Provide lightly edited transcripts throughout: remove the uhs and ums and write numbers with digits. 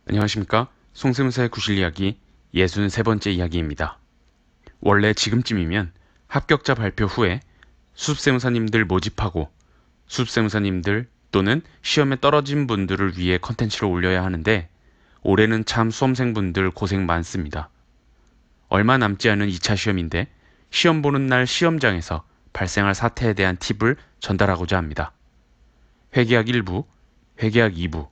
안녕하십니까? 송세무사의 구실 이야기 63번째 이야기입니다. 원래 지금쯤이면 합격자 발표 후에 수습세무사님들 모집하고 수습세무사님들 또는 시험에 떨어진 분들을 위해 컨텐츠를 올려야 하는데 올해는 참 수험생분들 고생 많습니다. 얼마 남지 않은 2차 시험인데 시험 보는 날 시험장에서 발생할 사태에 대한 팁을 전달하고자 합니다. 회계학 1부, 회계학 2부,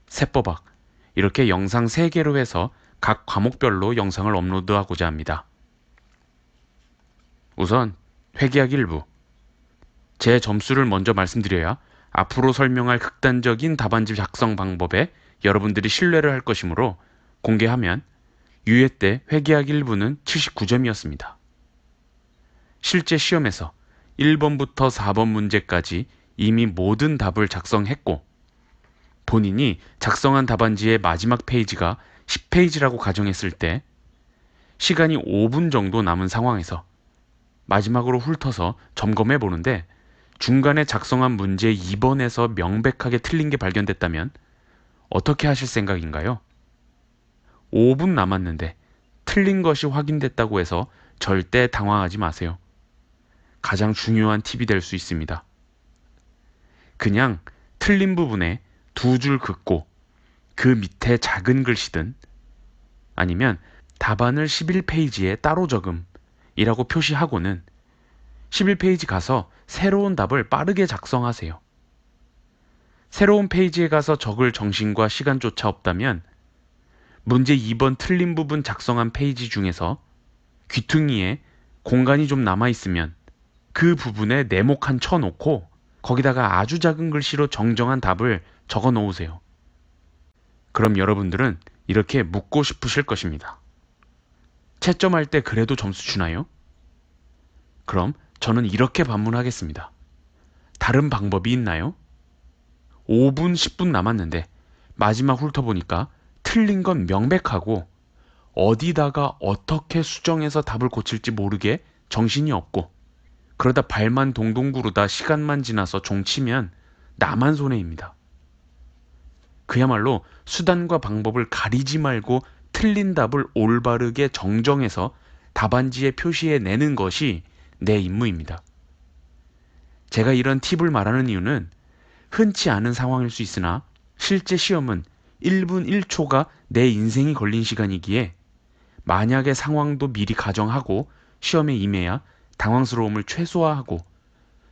세법학 이렇게 영상 3개로 해서 각 과목별로 영상을 업로드하고자 합니다. 우선 회계학 1부. 제 점수를 먼저 말씀드려야 앞으로 설명할 극단적인 답안지 작성 방법에 여러분들이 신뢰를 할 것이므로 공개하면 유예 때 회계학 1부는 79점이었습니다. 실제 시험에서 1번부터 4번 문제까지 이미 모든 답을 작성했고 본인이 작성한 답안지의 마지막 페이지가 10페이지라고 가정했을 때 시간이 5분 정도 남은 상황에서 마지막으로 훑어서 점검해 보는데 중간에 작성한 문제 2번에서 명백하게 틀린 게 발견됐다면 어떻게 하실 생각인가요? 5분 남았는데 틀린 것이 확인됐다고 해서 절대 당황하지 마세요. 가장 중요한 팁이 될 수 있습니다. 그냥 틀린 부분에 2줄 긋고 그 밑에 작은 글씨든 아니면 답안을 11페이지에 따로 적음이라고 표시하고는 11페이지 가서 새로운 답을 빠르게 작성하세요. 새로운 페이지에 가서 적을 정신과 시간조차 없다면 문제 2번 틀린 부분 작성한 페이지 중에서 귀퉁이에 공간이 좀 남아있으면 그 부분에 네모 칸 쳐놓고 거기다가 아주 작은 글씨로 정정한 답을 적어 놓으세요. 그럼 여러분들은 이렇게 묻고 싶으실 것입니다. 채점할 때 그래도 점수 주나요? 그럼 저는 이렇게 반문하겠습니다. 다른 방법이 있나요? 5분, 10분 남았는데 마지막 훑어보니까 틀린 건 명백하고 어디다가 어떻게 수정해서 답을 고칠지 모르게 정신이 없고 그러다 발만 동동 구르다 시간만 지나서 종치면 나만 손해입니다. 그야말로 수단과 방법을 가리지 말고 틀린 답을 올바르게 정정해서 답안지에 표시해 내는 것이 내 임무입니다. 제가 이런 팁을 말하는 이유는 흔치 않은 상황일 수 있으나 실제 시험은 1분 1초가 내 인생이 걸린 시간이기에 만약의 상황도 미리 가정하고 시험에 임해야 당황스러움을 최소화하고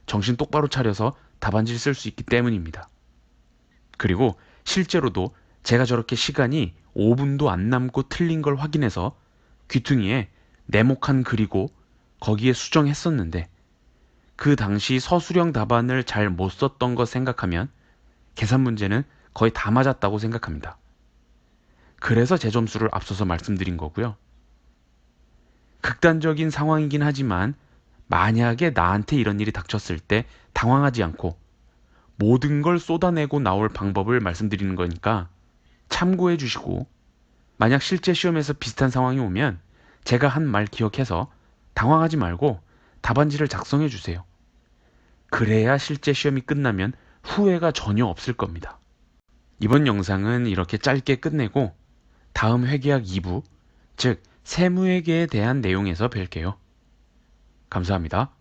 정신 똑바로 차려서 답안지를 쓸 수 있기 때문입니다. 그리고 실제로도 제가 저렇게 시간이 5분도 안 남고 틀린 걸 확인해서 귀퉁이에 네모칸 그리고 거기에 수정했었는데 그 당시 서술형 답안을 잘 못 썼던 것 생각하면 계산 문제는 거의 다 맞았다고 생각합니다. 그래서 제 점수를 앞서서 말씀드린 거고요. 극단적인 상황이긴 하지만 만약에 나한테 이런 일이 닥쳤을 때 당황하지 않고 모든 걸 쏟아내고 나올 방법을 말씀드리는 거니까 참고해 주시고 만약 실제 시험에서 비슷한 상황이 오면 제가 한 말 기억해서 당황하지 말고 답안지를 작성해 주세요. 그래야 실제 시험이 끝나면 후회가 전혀 없을 겁니다. 이번 영상은 이렇게 짧게 끝내고 다음 회계학 2부, 즉 세무회계에 대한 내용에서 뵐게요. 감사합니다.